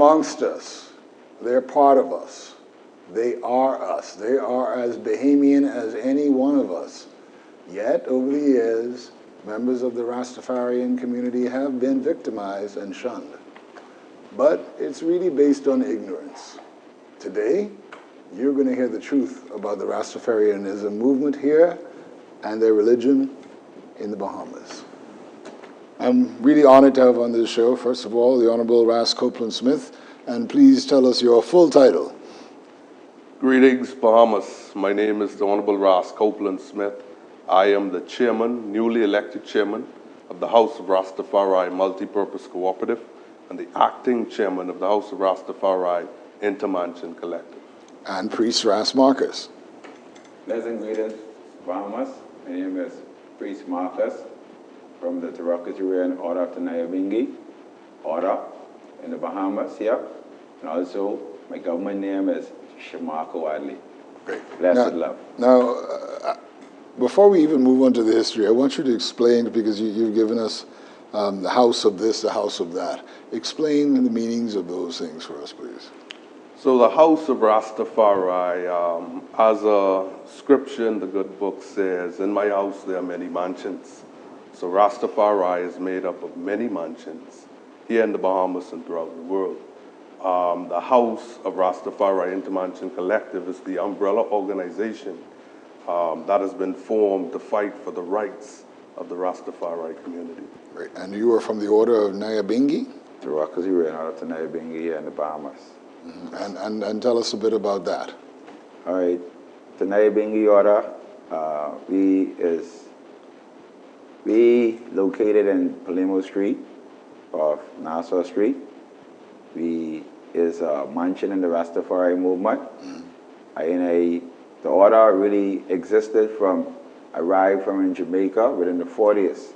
amongst us. They're part of us. They are us. They are as Bahamian as any one of us. Yet, over the years, members of the Rastafarian community have been victimized and shunned. But it's really based on ignorance. Today, you're going to hear the truth about the Rastafarianism movement here and their religion in the Bahamas. I'm really honored to have on this show, first of all, the Honorable Ras Copeland Smith, and please tell us your full title. Greetings, Bahamas. My name is the Honorable Ras Copeland Smith. I am the chairman, newly elected chairman of the House of Rastafari Multipurpose Cooperative and the acting chairman of the House of Rastafari Intermansion Collective. And Priest Ras Marcus. Pleasant greetings, Bahamas. My name is Priest Marcus from the Tarakaturian Order of the Nyabingi Order in the Bahamas here. And also, my government name is Shamako Wadley. Great. Blessed love. Now, before we even move on to the history, I want you to explain, because you've given us the house of this, the house of that. Explain the meanings of those things for us, please. So the House of Rastafari, as a scripture in the good book says, in my house there are many mansions. So Rastafari is made up of many mansions here in the Bahamas and throughout the world. The House of Rastafari Intermansion Collective is the umbrella organization that has been formed to fight for the rights of the Rastafari community. Right. And you are from the Order of Nyabingi? Tarakaturian Order of the Nyabingi here in the Bahamas. Mm-hmm. And tell us a bit about that. All right. The Nyabingi Order, we located in Palimo Street off Nassau Street. We is a mansion in the Rastafari movement. Mm-hmm. The order really existed arrived from in Jamaica within the 40s.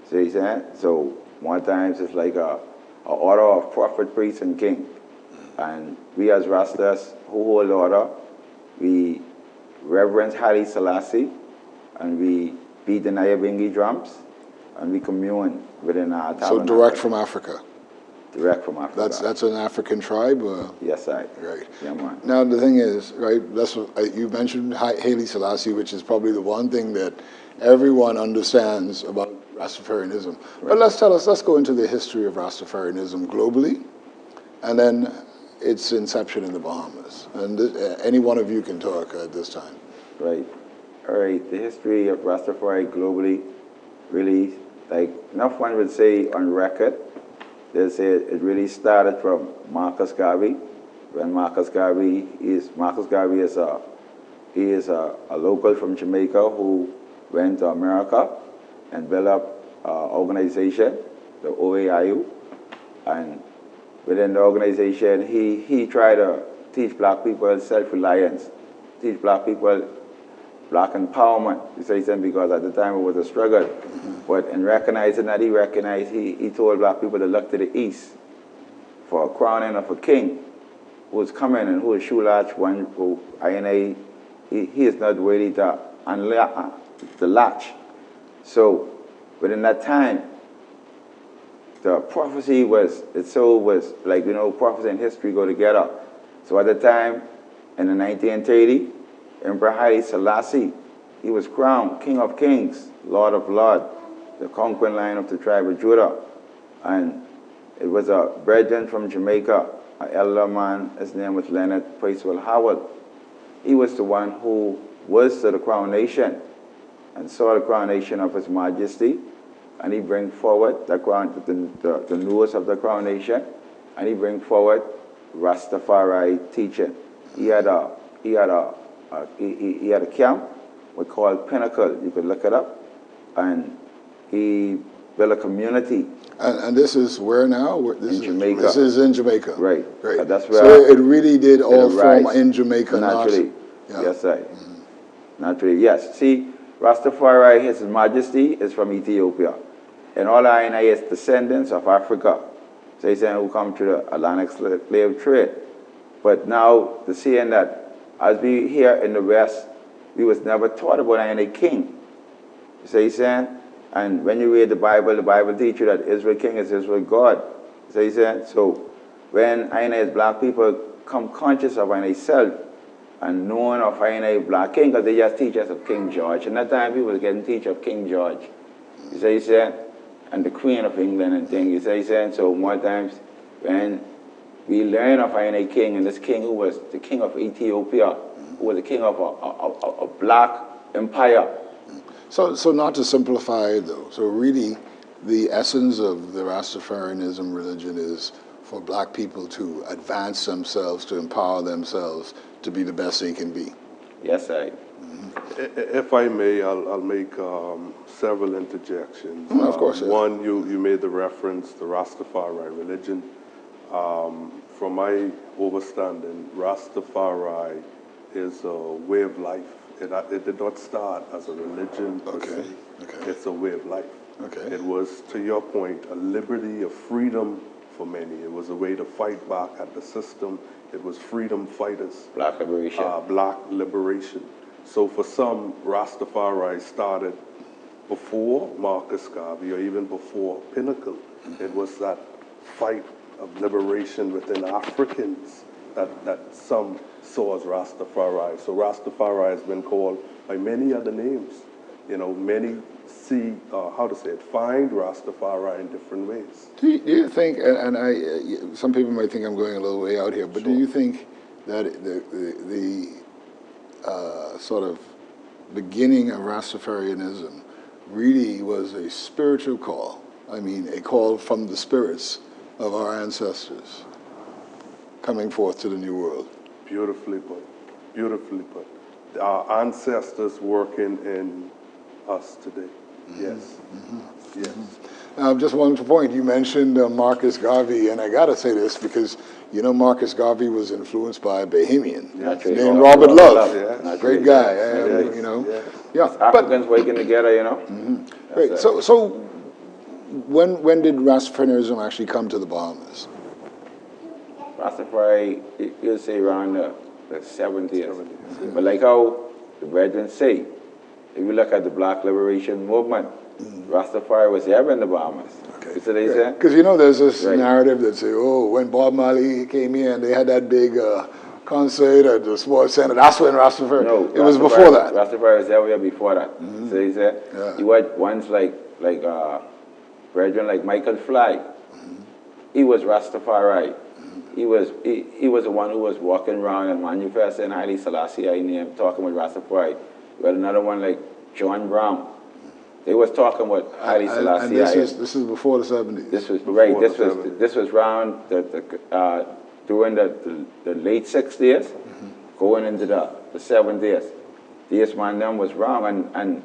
See what I'm saying? So one times it's like a order of prophet, priest, and king. Mm-hmm. And we as Rastas who hold the order, we reverence Haile Selassie, and we beat the Nyabingi drums, and we commune within our tabernacle. So direct from Africa? Direct from Africa. That's an African tribe? Yes, I. Right. Yeah, man. Now, the thing is, right, that's what, you mentioned Haile Selassie, which is probably the one thing that everyone understands about Rastafarianism. Right. But let's go into the history of Rastafarianism globally, and then its inception in the Bahamas. And any one of you can talk at this time. Right. All right. The history of Rastafari globally, really, like enough one would say on record, they say it really started from Marcus Garvey. When Marcus Garvey is a local from Jamaica who went to America and built up an organization, the OAIU, and within the organization he tried to teach black people self-reliance, teach black people black empowerment, because at the time it was a struggle. Mm-hmm. But in recognizing that, he told black people to look to the east for a crowning of a king who is coming and who is Shulatch one who he is not ready to unlock the latch. So within that time, the prophecy was like, prophecy and history go together. So at the time, in the 1930, Emperor Haile Selassie, he was crowned King of Kings, Lord of Lords, the conquering line of the tribe of Judah. And it was a brethren from Jamaica, an elder man, his name was Leonard Percival Howard. He was the one who was to the coronation and saw the coronation of His Majesty, and he bring forward the news of the coronation, and he bring forward Rastafari teaching. He had a camp we called Pinnacle. You could look it up, and he built a community. And this is where now? In Jamaica. This is in Jamaica. Right. That's where. So it really did all form in Jamaica, naturally. Yeah. Yes, sir. Mm-hmm. Naturally, yes. See, Rastafari, His Majesty, is from Ethiopia, and all I know is descendants of Africa. So he's saying who come to the Atlantic slave trade. But now, the seeing that as we here in the West, we was never taught about any king. You see what he's saying? And when you read the Bible teaches you that Israel king is Israel God. You see what he's saying? So when I as black people come conscious of I self and knowing of I black king, because they just teach us of King George. And that time people was getting teach of King George. You say, and the Queen of England and things. You say, so more times when we learn of I king, and this king who was the king of Ethiopia, who was the king of a black empire. So not to simplify it though, so really the essence of the Rastafarianism religion is for black people to advance themselves, to empower themselves to be the best they can be. Yes, I. If I may, I'll make several interjections. Of course. Yeah. One, you made the reference to Rastafari religion. From my overstanding, Rastafari is a way of life. It did not start as a religion per se. Okay. It's a way of life. Okay. It was, to your point, a liberty, a freedom for many. It was a way to fight back at the system. It was freedom fighters. Black liberation. Black liberation. So for some, Rastafari started before Marcus Garvey or even before Pinnacle. It was that fight of liberation within Africans that some saw as Rastafari. So Rastafari has been called by many other names. You know, many see, find Rastafari in different ways. Do you think, and some people might think I'm going a little way out here, but Sure. do you think that the sort of beginning of Rastafarianism really was a spiritual call? I mean, a call from the spirits of our ancestors coming forth to the new world. Beautifully put. Beautifully put. Our ancestors working in us today. Yes. Yes. Just one point, you mentioned Marcus Garvey, and I got to say this because, you know, Marcus Garvey was influenced by a Bahamian named Robert Love. Yes. Great guy, Yes. you know. Yes. Yeah, Africans working together, you know. Great. So when did Rastafarianism actually come to the Bahamas? Rastafari, you'll say around the 70s. But like how the brethren say, if you look at the Black Liberation Movement, Rastafari was ever in the Bahamas. Okay. You see what they said? Because, you know, there's this Right. narrative that say, oh, when Bob Marley came here and they had that big concert at the Sports Center, that's when Rastafari, No, it was before that. Rastafari was everywhere before that. So he said, Yeah. you had ones like brethren like Michael Fly. He was Rastafari. He was the one who was walking around and manifesting Haile Selassie I name, talking with Rastafari. You had another one like John Brown. They was talking with Haile Selassie. And this is before the 70s. This was Before right. the This was around during the late 60s, going into the 70s. These man them was wrong, and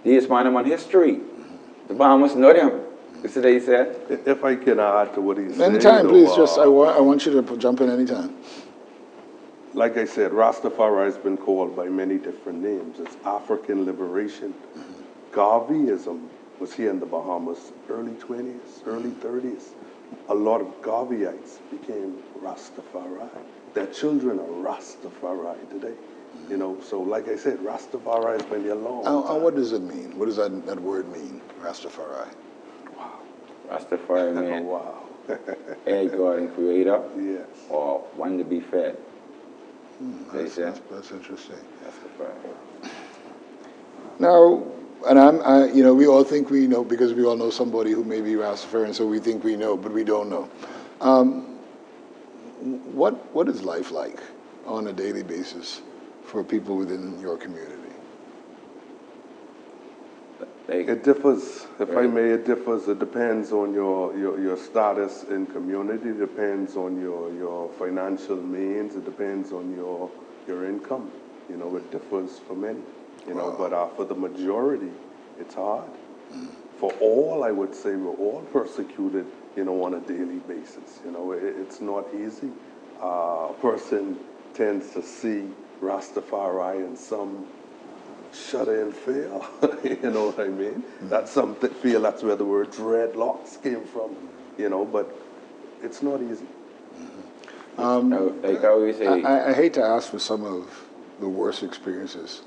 these man them on history. The Bahamas know them. You see what he said? If I can add to what he's saying. Anytime, please. I want you to jump in anytime. Like I said, Rastafari has been called by many different names. It's African liberation. Garveyism was here in the Bahamas, early 20s, early 30s. A lot of Garveyites became Rastafari. Their children are Rastafari today. You know, so like I said, Rastafari has been here long. And what does it mean? What does that word mean, Rastafari? Rastafari man, Wow. a God and creator, Yes. or one to be fed. That's interesting. Rastafari. Now, and you know, we all think we know because we all know somebody who may be Rastafarian, so we think we know, but we don't know. What is life like on a daily basis for people within your community? It differs, if I may, it differs. It depends on your status in community, it depends on your financial means, it depends on your income. You know, it differs for many, you know, but for the majority, it's hard. For all, I would say we're all persecuted, you know, on a daily basis. You know, it's not easy. A person tends to see Rastafari in some shudder and fear, you know what I mean? That's some feel that's where the word dreadlocks came from, you know, but it's not easy. Like I always say, I hate to ask for some of the worst experiences,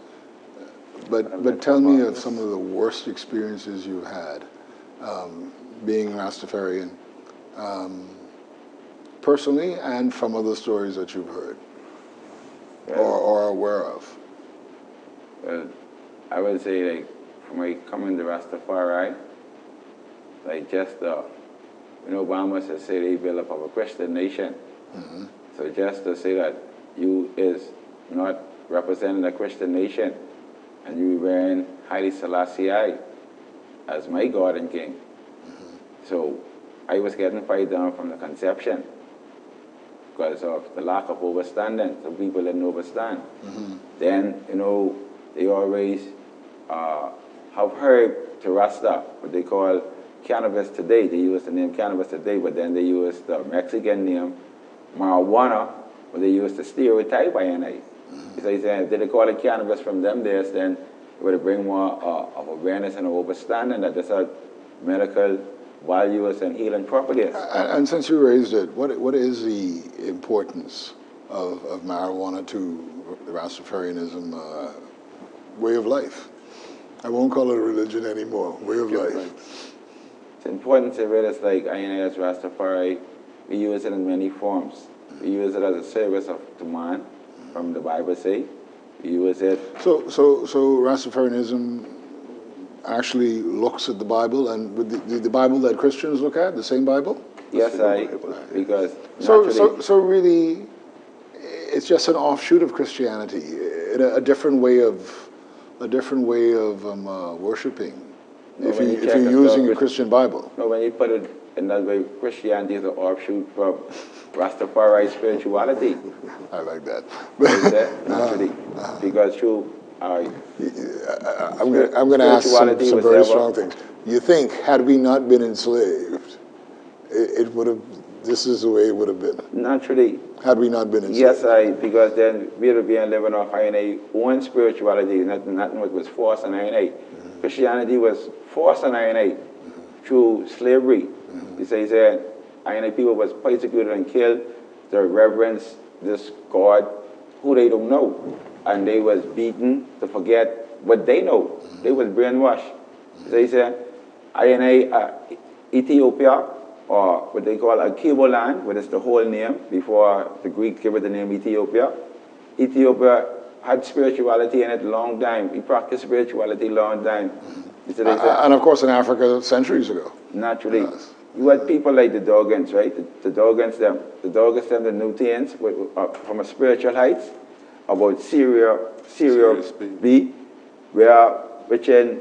but tell me of some of the worst experiences you've had being Rastafarian, personally and from other stories that you've heard Well, or are aware of? well, I would say, like, from my coming to Rastafari, like, just, Obama said, say they build up of a Christian nation. So just to say that you is not representing a Christian nation, and you wearing Haile Selassie as my God and King. So I was getting fired down from the conception because of the lack of understanding. So people didn't understand. Then, they always have heard to Rasta, what they call cannabis today. They use the name cannabis today, but then they use the Mexican name marijuana, but they use the stereotype INA. So they say if they call it cannabis from them days, then it would bring more of awareness and understanding that there's a medical values and healing properties. And since you raised it, what is the importance of marijuana to the Rastafarianism way of life? I won't call it a religion anymore, way of life. It's important to read it's like INA as Rastafari, we use it in many forms. We use it as a service to man, from the Bible say. We use it. So Rastafarianism actually looks at the Bible, and with the Bible that Christians look at, the same Bible? Yes, because so really, it's just an offshoot of Christianity, a different way of worshiping. No, If you're using a Christian Bible. No, when you put it in that way, Christianity is an offshoot from Rastafari spirituality. I like that. Naturally, because I'm going to ask some very strong things. You think, had we not been enslaved, it would have, this is the way it would have been? Naturally. Had we not been enslaved? Yes, because then we would be living off INA own spirituality, nothing was forced on INA. Christianity was forced on INA through slavery. He says that INA people was persecuted and killed to reverence this God who they don't know. And they was beaten to forget what they know. They was brainwashed. So he said, INA Ethiopia, or what they call a Cable land, which is the whole name, before the Greeks gave it the name Ethiopia. Ethiopia had spirituality in it a long time. We practiced spirituality a long time. And of course in Africa, centuries ago. Naturally. Yes. You had people like the Dogons, right? The Dogons, them, the Newtians, from a spiritual height, about Syria B, which in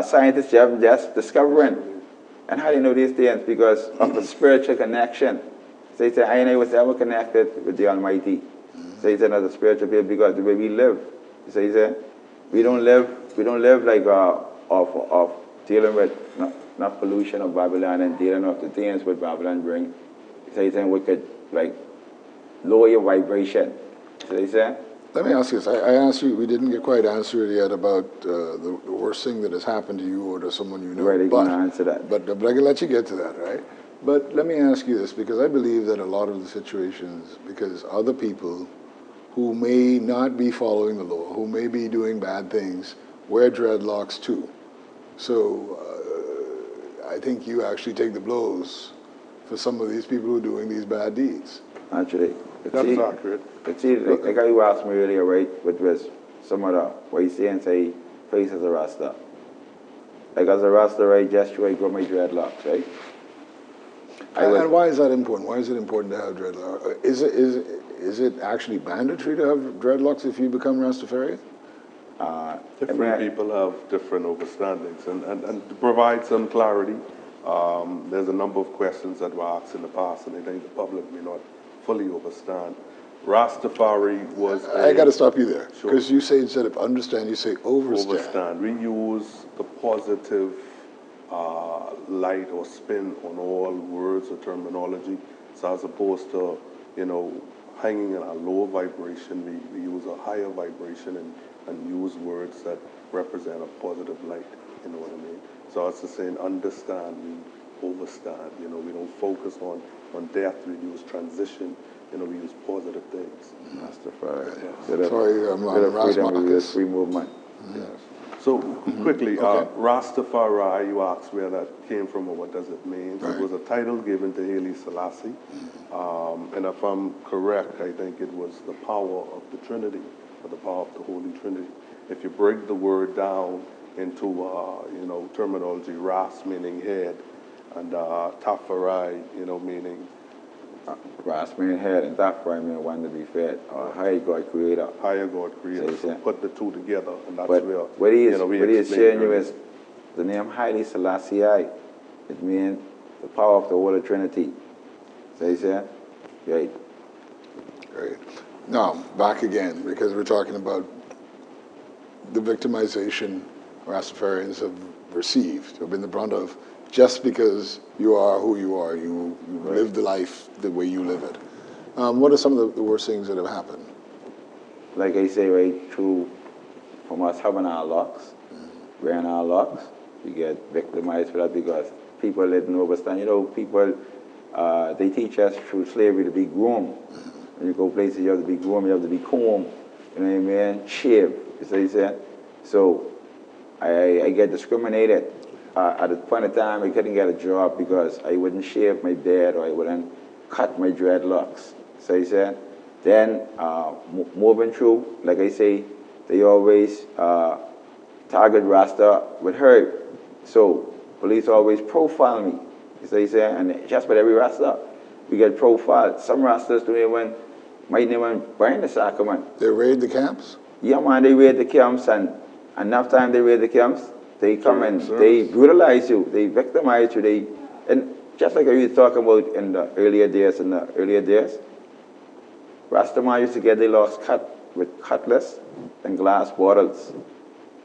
scientists have just discovering. And how do you know these things? Because of the spiritual connection. So he said, INA was ever connected with the Almighty. So he said, as a spiritual being, because the way we live. So he said, we don't live like of dealing with not pollution of Babylon and dealing with the things what Babylon bring. So he said, we could like lower your vibration. So he said. Let me ask you this. I asked you, we didn't quite answer it yet about the worst thing that has happened to you or to someone you know. Right, I'm going to answer that. But I can let you get to that, right? But let me ask you this, because I believe that a lot of the situations, because other people who may not be following the law, who may be doing bad things, wear dreadlocks too. So I think you actually take the blows for some of these people who are doing these bad deeds. Actually. That's accurate. See, like how you asked me earlier, right, which was some of the, what you say and say, face as a Rasta. Like as a Rasta, right, gesture, I grow my dreadlocks, right? And why is that important? Why is it important to have dreadlocks? Is it actually mandatory to have dreadlocks if you become Rastafarian? Different people have different understandings. And to provide some clarity, there's a number of questions that were asked in the past, and I think the public may not fully understand. Rastafari was I got to stop you there, because sure. you say instead of understand, you say overstand. Overstand. We use the positive light or spin on all words or terminology. So as opposed to, hanging in a lower vibration, we use a higher vibration and use words that represent a positive light, you know what I mean? So it's the saying, understand, we overstand, we don't focus on death, we use transition, we use positive things. Rastafari. Sorry, I'm freedom, we use free movement. Yes. So quickly, Okay. Rastafari, you asked where that came from or what does it mean. So Right. it was a title given to Haile Selassie. And if I'm correct, I think it was the power of the Trinity, or the power of the Holy Trinity. If you break the word down into, terminology, Ras meaning head, and Tafari, meaning Grass mean head and that mean one to be fed, or high God creator. higher God creator. So So put the two together, and that's But where, what he is, we what he is explained sharing you earlier. is the name Haile Selassie, it means the power of the Holy Trinity. So he said, right. Great. Now, back again, because we're talking about the victimization Rastafarians have received, have been the brunt of, just because you are who you are. You live the life the way you live it. What are some of the worst things that have happened? Like I say, right, from us having our locks, wearing our locks, we get victimized for that because people didn't understand. People, they teach us through slavery to be groomed. When you go places, you have to be groomed, you have to be combed, you know what I mean? Shaved, you see what I'm saying? So I get discriminated. At the point of time, I couldn't get a job because I wouldn't shave my beard or I wouldn't cut my dreadlocks. So you said, then moving through, like I say, they always target Rasta with herb. So police always profile me. You see what I'm saying? And just with every Rasta, we get profiled. Some Rastas might even burn the sacrament. They raid the camps? Yeah, man, they raid the camps, and enough time they raid the camps, they come and Service. they brutalize you, they victimize you, and just like I was talking about in the earlier days, Rastaman used to get their locks cut with cutlass and glass bottles.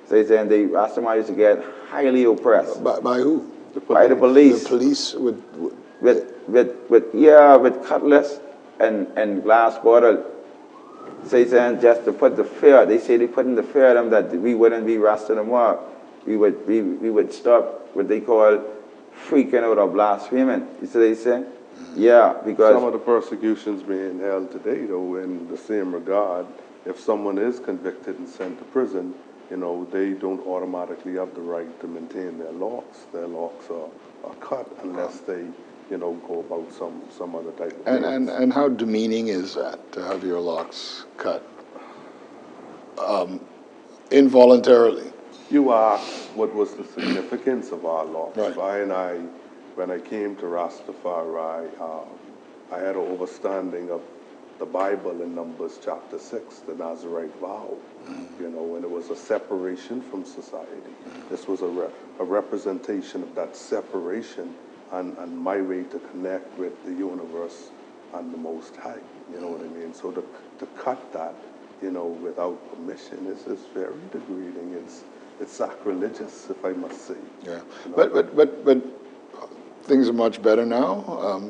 So he's saying the Rastaman used to get highly oppressed By who? by the police. The police would with cutlass and glass bottle. So he's saying just to put the fear. They say they put in the fear of them that we wouldn't be Rasta no more. We would stop what they call freaking out or blaspheming. You see what they say? Yeah, because Some of the persecutions being held today, though, in the same regard, if someone is convicted and sent to prison, they don't automatically have the right to maintain their locks. Their locks are cut unless they, go about some other type of means. and how demeaning is that, to have your locks cut? Involuntarily. You asked what was the significance of our locks. Right. When I came to Rastafari, I had an understanding of the Bible in Numbers chapter 6, the Nazarite vow, and it was a separation from society. This was a representation of that separation and my way to connect with the universe and the Most High, you know what I mean? So to cut that, without permission is very degrading. It's sacrilegious, if I must say. Yeah, but things are much better now,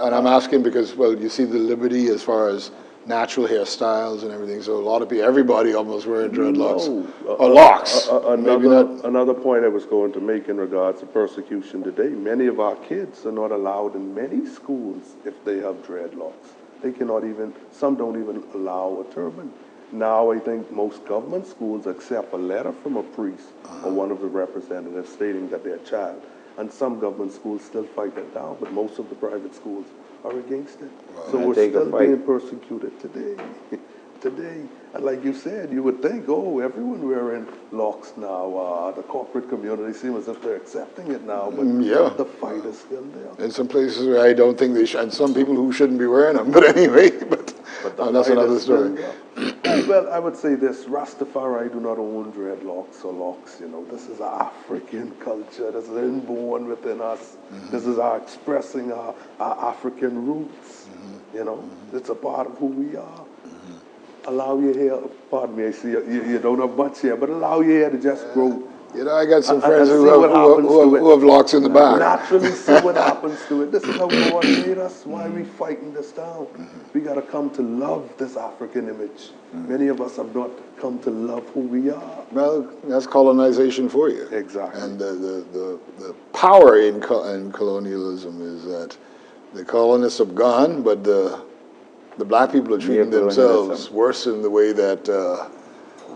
and I'm asking because, well, you see the liberty as far as natural hairstyles and everything. So a lot of people, everybody almost wearing dreadlocks or locks. Maybe not. Another point I was going to make in regards to persecution today. Many of our kids are not allowed in many schools if they have dreadlocks. They cannot even. Some don't even allow a turban. Now I think most government schools accept a letter from a priest or one of the representatives stating that their child. And some government schools still fight that down, but most of the private schools are against it. So we're still being persecuted today. Today, and like you said, you would think, everyone wearing locks now. The corporate community seems as if they're accepting it now, but the fight is still there. In some places where I don't think they should, and some people who shouldn't be wearing them. But anyway, that's another story. Well, I would say this: Rastafari do not own dreadlocks or locks. This is our African culture. This is inborn within us. This is our expressing our African roots. It's a part of who we are. Allow your hair, pardon me, I see you don't have much hair, but allow your hair to just grow. I got some friends who have locks in the back. Naturally see what happens to it. This is how God made us. Why are we fighting this down? We got to come to love this African image. Many of us have not come to love who we are. Well, that's colonization for you. Exactly. And the power in colonialism is that the colonists have gone, but the black people are treating themselves worse in the way that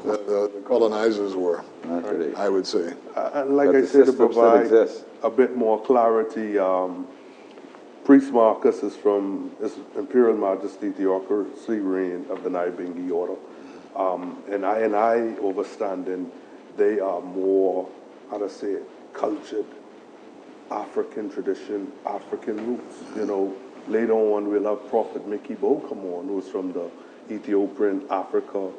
the colonizers were, Not today. I would say. And like But I the said, to system still provide exists. a bit more clarity, Priest Marcus is from His Imperial Majesty Theocracy Reign of the Nibingi Order. And I understanding they are more, how to say it, cultured, African tradition, African roots. You know, later on we'll have Prophet Mickey Bo come on, who's from the Ethiopian Africa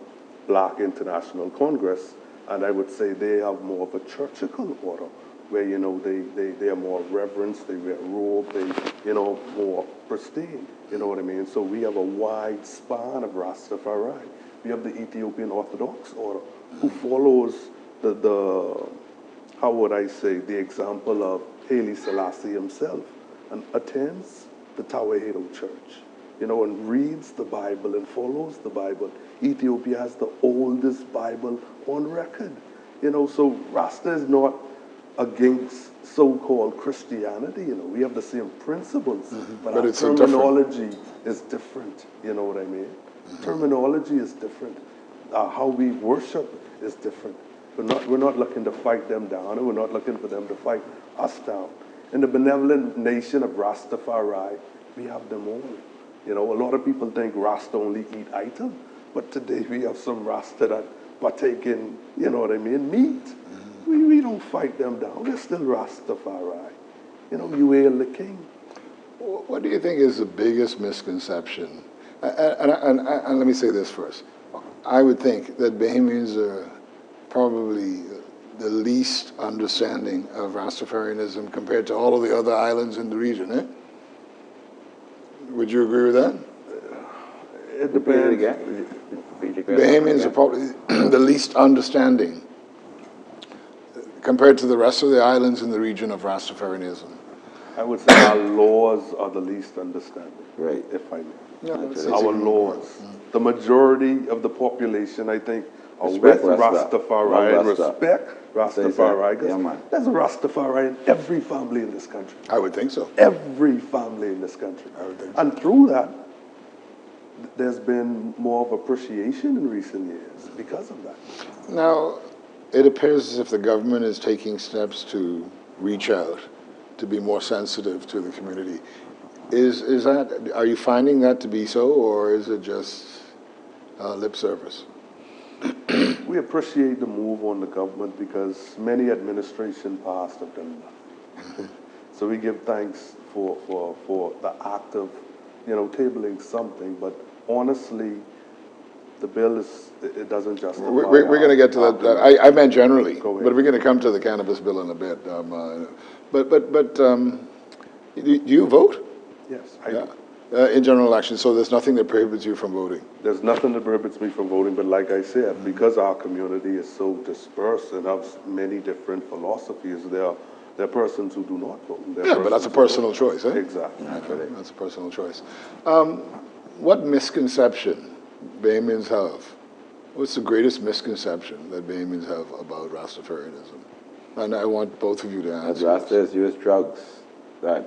Black International Congress, and I would say they have more of a churchical order, where, you know, they are more reverence, they wear robe, they, you know, more pristine, you know what I mean? So we have a wide span of Rastafari. We have the Ethiopian Orthodox order, who follows the how would I say, the example of Haile Selassie himself, and attends the Tawahedo Church, you know, and reads the Bible and follows the Bible. Ethiopia has the oldest Bible on record, you know, so Rasta is not against so-called Christianity, you know, we have the same principles, but our it's a different- terminology is different, you know what I mean? Terminology is different. How we worship is different. We're not looking to fight them down, and we're not looking for them to fight us down. In the benevolent nation of Rastafari, we have them all. You know, a lot of people think Rasta only eat item, but today we have some Rasta that partake in, you know what I mean, meat. We don't fight them down. They're still Rastafari. You know, you hail the king. What do you think is the biggest misconception? And let me say this first. I would think that Bahamians are probably the least understanding of Rastafarianism compared to all of the other islands in the region, eh? Would you agree with that? It Repeat it depends. again. Repeat your question Bahamians again. are probably the least understanding compared to the rest of the islands in the region of Rastafarianism. I would say our laws are the least understanding, Right. if I may. Yeah, Actually, Our laws. The majority of the population, I think, are Respect with Rasta. Rastafari and Love Rasta. respect Say Rastafari. that. Yeah, man. There's a Rastafari in every family in this country. I would think so. Every family in this country. I would think so. And through that, there's been more of appreciation in recent years because of that. Now, it appears as if the government is taking steps to reach out, to be more sensitive to the community. Is that, are you finding that to be so, or is it just lip service? We appreciate the move on the government because many administration past have done nothing. So we give thanks for the act of, you know, tabling something, but honestly, the bill it doesn't justify. We're going to get to that. I meant generally, Go ahead. but we're going to come to the cannabis bill in a bit. Do you vote? Yes, Yeah. In general election, so there's nothing that prohibits you from voting. There's nothing that prohibits me from voting, but like I said, because our community is so dispersed and has many different philosophies, there are persons who do not vote. There are Yeah, but that's a persons who personal vote. choice, eh? Exactly. Okay, that's a personal choice. What misconception Bahamians have? What's the greatest misconception that Bahamians have about Rastafarianism? And I want both of you to As answer. Rastas use drugs, that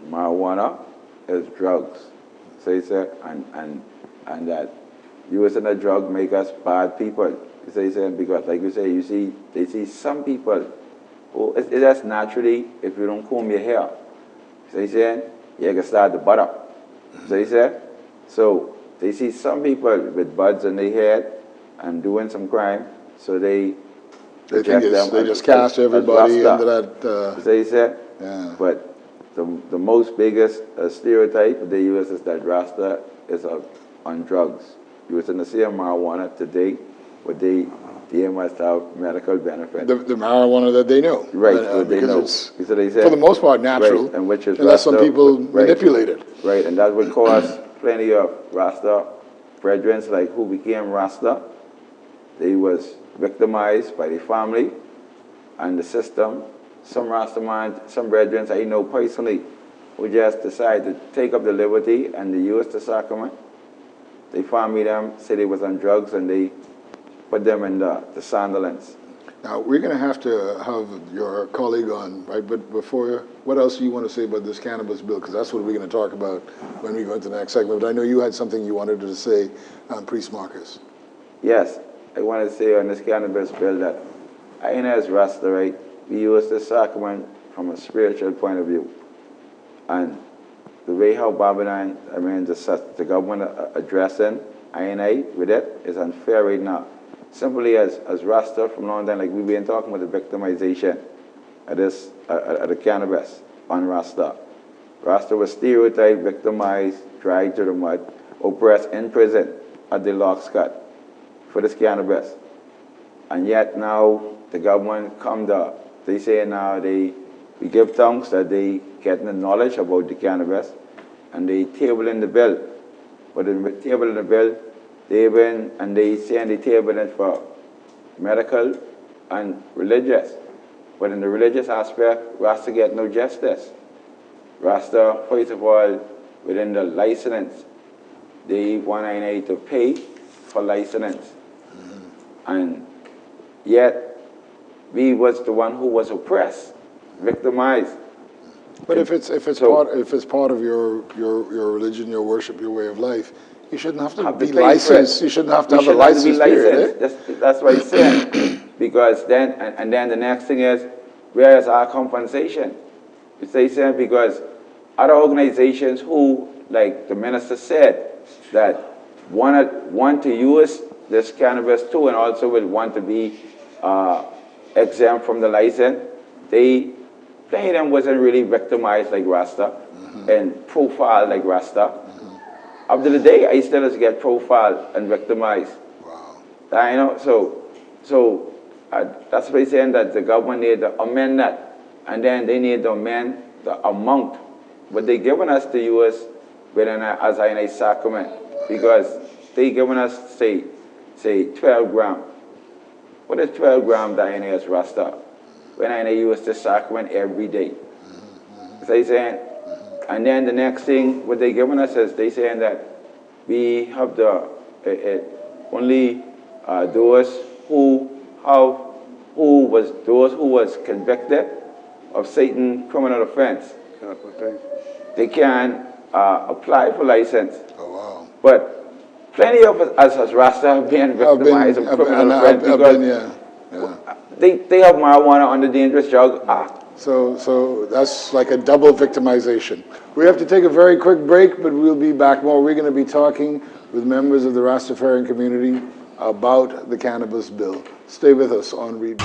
marijuana is drugs. So you say, and that using a drug make us bad people. So you say, because like you say, they see some people who, it's just naturally, if you don't comb your hair, so you say, you can start to butt up. So you say, so they see some people with buds in their head and doing some crime, so they They reject think them they as- just cast as everybody Rasta. into that. So you say, Yeah. but the most biggest stereotype they use is that Rasta is on drugs. Using the same marijuana today, but they must have medical benefit. The marijuana that they know. Right, so they because know. it's, So they say- for the most part, natural, Right, and which is unless some Rasta- people right. manipulate it. Right, and that would cause plenty of Rasta brethren like who became Rasta. They was victimized by the family and the system. Some Rasta man, some brethren I know personally who just decided to take up the liberty and they use the sacrament. They family them, say they was on drugs, and they put them in the Sandilands. Now, we're going to have your colleague on, right? But before, what else do you want to say about this cannabis bill? Because that's what we're going to talk about when we go into the next segment. But I know you had something you wanted to say on Priest Marcus. Yes, I want to say on this cannabis bill that I ain't as Rasta, right? We use the sacrament from a spiritual point of view. And the way how Babylon, the government addressing I with it is unfair right now. Simply as Rasta from long time, like we've been talking about the victimization of the cannabis on Rasta. Rasta was stereotyped, victimized, dragged to the mud, oppressed in prison at the lock cut for this cannabis. And yet now the government come up. They say now we give thanks that they getting the knowledge about the cannabis and they table in the bill. But in the table in the bill, they say they table it for medical and religious. But in the religious aspect, Rasta get no justice. Rasta, first of all, within the license, they want INA to pay for license. And yet, we was the one who was oppressed, victimized. But if it's part of your religion, your worship, your way of life, you shouldn't have to be licensed. You shouldn't have to have a license period. That's what he's saying. Because then, and then the next thing is, where is our compensation? It's saying because other organizations who, like the minister said, that want to use this cannabis too, and also would want to be exempt from the license, plenty of them wasn't really victimized like Rasta and profiled like Rasta. Up to the day, I still get profiled and victimized. Wow. So that's why he's saying that the government need to amend that, and then they need to amend the amount. But they given us to use within as a sacrament because they given us say 12 grams. What is 12 grams that I as Rasta? When I use the sacrament every day. So he's saying, and then the next thing, what they given us is they saying that we have the only those who was convicted of Satan criminal offense. They can apply for license. Oh wow! But plenty of us as Rasta have been victimized of criminal offense because they have marijuana under Dangerous Drug Act. So that's like a double victimization. We have to take a very quick break, but we'll be back more. We're going to be talking with members of the Rastafarian community about the cannabis bill. Stay with us on Reid.